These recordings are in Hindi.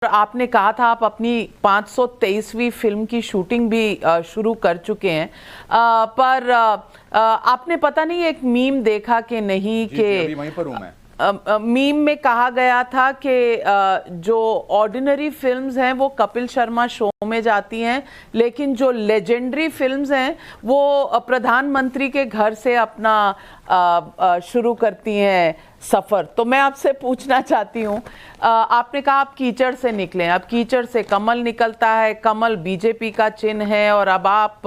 आपने कहा था आप अपनी 523वीं फिल्म की शूटिंग भी शुरू कर चुके हैं, पर आपने पता नहीं एक मीम देखा कि नहीं कि अभी वहीं पर हूं मैं। मीम में कहा गया था कि जो ऑर्डिनरी फिल्म्स हैं वो कपिल शर्मा शो में जाती हैं, लेकिन जो लेजेंडरी फिल्म्स हैं वो प्रधानमंत्री के घर से अपना शुरू करती हैं सफ़र। तो मैं आपसे पूछना चाहती हूँ, आपने कहा आप कीचड़ से निकले, अब कीचड़ से कमल निकलता है, कमल बीजेपी का चिन्ह है और अब आप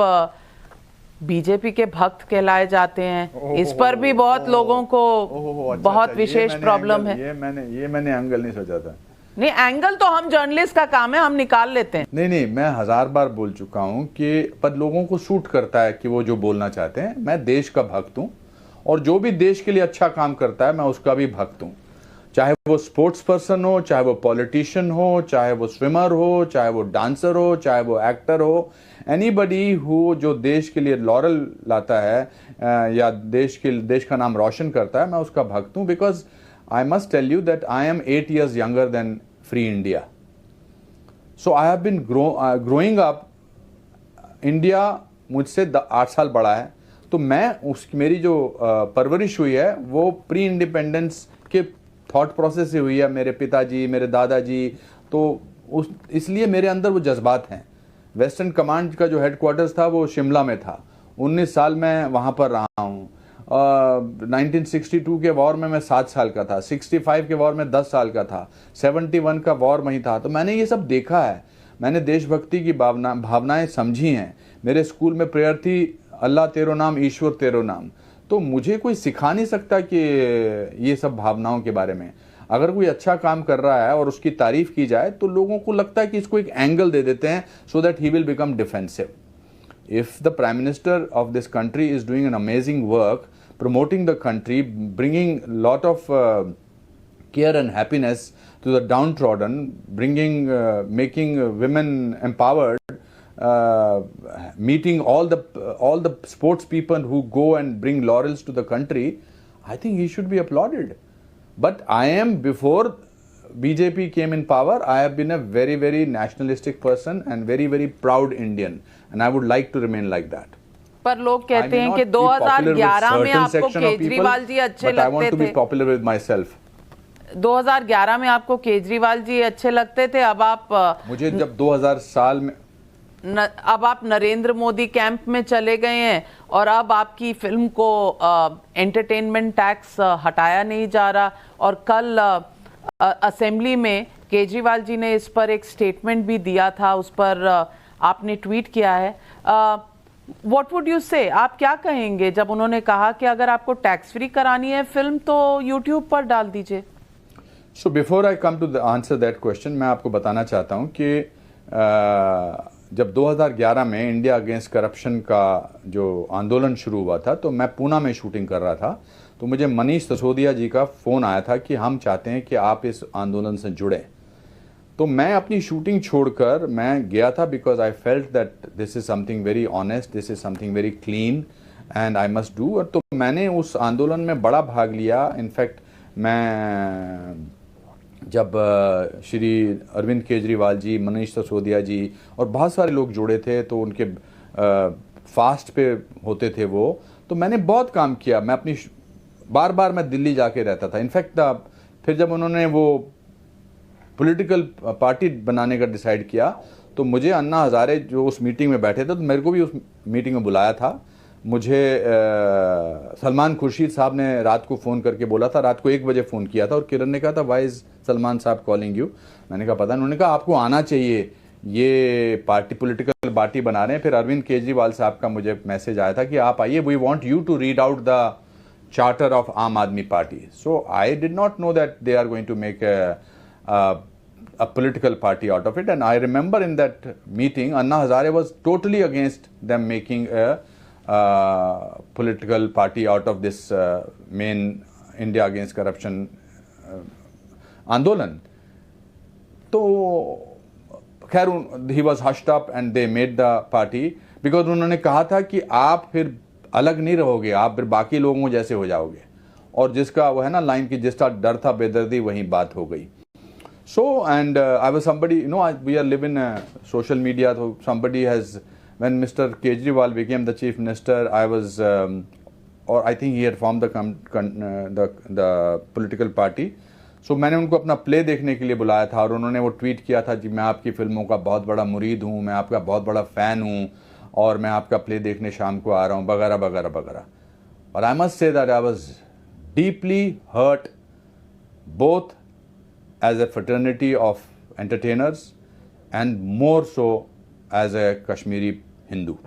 बीजेपी के भक्त कहलाए जाते हैं। इस पर भी बहुत लोगों को बहुत विशेष प्रॉब्लम है। ये मैंने एंगल नहीं सोचा था। नहीं, एंगल तो हम जर्नलिस्ट का काम है, हम निकाल लेते हैं। नहीं, मैं 1000 बार बोल चुका हूं कि पर लोगों को सूट करता है कि वो जो बोलना चाहते हैं। मैं देश का भक्त हूं और जो भी देश के लिए अच्छा काम करता है मैं उसका भी भक्त हूं, चाहे वो स्पोर्ट्स पर्सन हो, चाहे वो पॉलिटिशियन हो, चाहे वो स्विमर हो, चाहे वो डांसर हो, चाहे वो एक्टर हो, एनीबडी हु जो देश के लिए लॉरल लाता है या देश का नाम रोशन करता है, मैं उसका भक्त हूं। Because I must tell you that I am 8 years younger than free India. So I have been growing up. India मुझसे 8 साल बड़ा है, तो मैं मेरी जो परवरिश हुई है वो प्री इंडिपेंडेंस के थॉट प्रोसेस से हुई है। मेरे पिताजी, मेरे दादाजी, तो इसलिए मेरे अंदर वो जज्बात हैं। वेस्टर्न कमांड का जो हेडक्वार्टर्स था वो शिमला में था। 19 साल मैं वहाँ पर रहा हूँ। 1962 के वॉर में मैं 7 साल का था, 65 के वॉर में 10 साल का था, 71 का वॉर वहीं था। तो मैंने ये सब देखा है, मैंने देशभक्ति की भावनाएं समझी हैं। मेरे स्कूल में प्रेयर थी, अल्लाह तेरो नाम, ईश्वर तेरो नाम। तो मुझे कोई सिखा नहीं सकता कि ये सब भावनाओं के बारे में। अगर कोई अच्छा काम कर रहा है और उसकी तारीफ की जाए तो लोगों को लगता है कि इसको एक एंगल दे देते हैं so that he will become defensive. If the prime minister of this country is doing an amazing work promoting the country, bringing lot of care and happiness to the downtrodden, making women empowered, meeting all the sports people who go and bring laurels to the country, I think he should be applauded. But I am, before BJP came in power, I have been a very, very nationalistic person and very, very proud Indian, and I would like to remain like that. पर लोग कहते हैं कि 2011 में आपको केजरीवाल जी अच्छे लगते थे। 2011 में आपको केजरीवाल जी अच्छे लगते थे, अब आप मुझे जब 2000 साल में अब आप नरेंद्र मोदी कैंप में चले गए हैं और अब आपकी फिल्म को एंटरटेनमेंट टैक्स हटाया नहीं जा रहा। और कल असेंबली में केजरीवाल जी ने इस पर एक स्टेटमेंट भी दिया था, उस पर आपने ट्वीट किया है। What would you say? आप क्या कहेंगे जब उन्होंने कहा कि अगर आपको टैक्स फ्री करानी है फिल्म तो YouTube पर डाल दीजिए? So before I come to answer that question, मैं आपको बताना चाहता हूँ कि जब 2011 में इंडिया अगेंस्ट करप्शन का जो आंदोलन शुरू हुआ था तो मैं पूना में शूटिंग कर रहा था। तो मुझे मनीष सिसोदिया जी का फ़ोन आया था कि हम चाहते हैं कि आप इस आंदोलन से जुड़ें। तो मैं अपनी शूटिंग छोड़कर मैं गया था, because I felt that this is something very honest, this is something very clean and I must do. और तो मैंने उस आंदोलन में बड़ा भाग लिया। इनफैक्ट मैं जब श्री अरविंद केजरीवाल जी, मनीष सिसोदिया जी और बहुत सारे लोग जुड़े थे तो उनके फास्ट पे होते थे वो, तो मैंने बहुत काम किया। मैं अपनी बार मैं दिल्ली जाके रहता था। इनफैक्ट फिर जब उन्होंने वो पॉलिटिकल पार्टी बनाने का डिसाइड किया तो मुझे अन्ना हज़ारे जो उस मीटिंग में बैठे थे तो मेरे को भी उस मीटिंग में बुलाया था। मुझे सलमान खुर्शीद साहब ने रात को फ़ोन करके बोला था, रात को 1 बजे फ़ोन किया था और किरण ने कहा था वाई इज़ सलमान साहब कॉलिंग यू। मैंने कहा पता नहीं। उन्होंने कहा आपको आना चाहिए, ये पार्टी पॉलिटिकल पार्टी बना रहे हैं। फिर अरविंद केजरीवाल साहब का मुझे मैसेज आया था कि आप आइए, we want you to read out the charter of Aam Aadmi Party. So I did not know that they are going to make a political party out of it. And I remember in that meeting Anna Hazare was totally against them making a political party out of this main India against corruption आंदोलन। तो खैर he was hushed up and they made the party because उन्होंने कहा था कि आप फिर अलग नहीं रहोगे, आप फिर बाकी लोगों जैसे हो जाओगे। और जिसका वो है ना लाइन की, जिसका डर था बेदर्दी वही बात हो गई। So, and I was somebody, you know, we are living social media, so somebody has, when Mr. Kejriwal became the chief minister, I was, or I think he had formed the political party. So मैंने उनको अपना प्ले देखने के लिए बुलाया था और उन्होंने वो ट्वीट किया था जी मैं आपकी फिल्मों का बहुत बड़ा मुरीद हूँ, मैं आपका बहुत बड़ा फ़ैन हूँ और मैं आपका प्ले देखने शाम को आ रहा हूँ वगैरह वगैरह वगैरह. और I must say that I was deeply hurt both as a fraternity of entertainers and more so as a Kashmiri Hindu.